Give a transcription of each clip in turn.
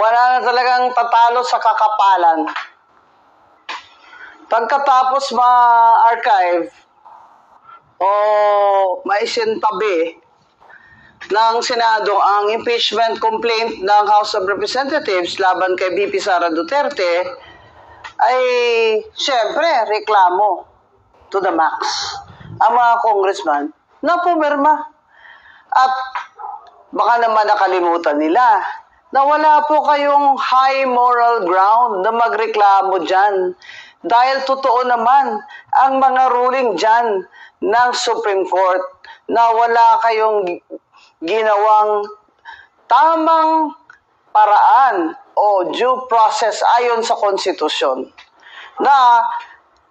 Wala na talagang tatalo sa kakapalan. Pagkatapos ma-archive o maisintabi ng Senado ang impeachment complaint ng House of Representatives laban kay VP Sara Duterte, ay syempre reklamo to the max ang mga congressman na pumirma. At baka naman nakalimutan nila na wala po kayong high moral ground na magreklamo dyan. Dahil totoo naman ang mga ruling dyan ng Supreme Court na wala kayong ginawang tamang paraan o due process ayon sa konstitusyon na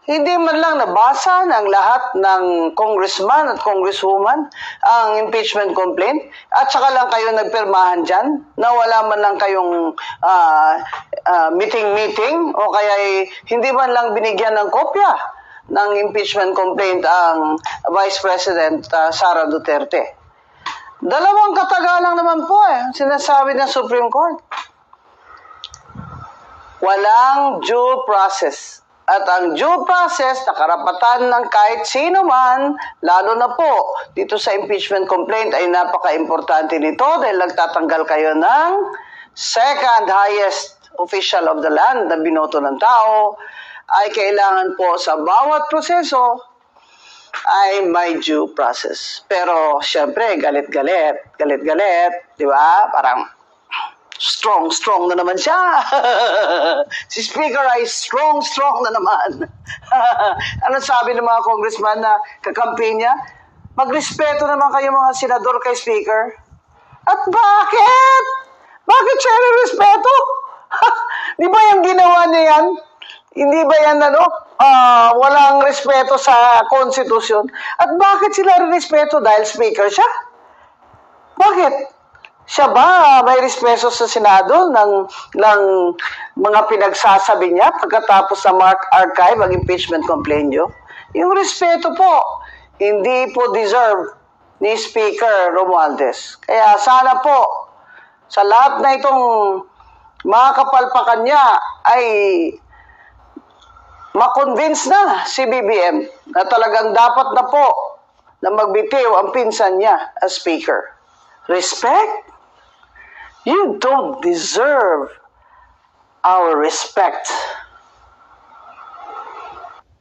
hindi man lang nabasa ng lahat ng congressman at congresswoman ang impeachment complaint at saka lang kayo nagpirmahan dyan na wala man lang kayong meeting o kaya hindi man lang binigyan ng kopya ng impeachment complaint ang Vice President Sara Duterte. Dalawang katagalang naman po sinasabi ng Supreme Court. Walang due process. At ang due process na karapatan ng kahit sino man, lalo na po dito sa impeachment complaint ay napaka-importante nito dahil nagtatanggal kayo ng second highest official of the land na binoto ng tao, ay kailangan po sa bawat proseso ay may due process. Pero syempre, galit-galit, di ba? Parang strong na naman siya. Si Speaker ay strong na naman. Ano sabi ng mga congressman na kakampi niya? Magrespeto naman kayo mga senador kay Speaker. At bakit? Bakit siya respeto? Di ba yung ginawa niya yan? Hindi ba yan walang respeto sa konstitusyon? At bakit sila respeto? Dahil Speaker siya? Bakit? Siya ba may respeto sa Senado ng mga pinagsasabi niya pagkatapos sa archive ang impeachment complaint niyo? Yung respeto po, hindi po deserve ni Speaker Romualdez. Kaya sana po, sa lahat na itong mga kapalpakan niya ay makonvince na si BBM na talagang dapat na po na magbitiw ang pinsan niya as Speaker. Respect? You don't deserve our respect.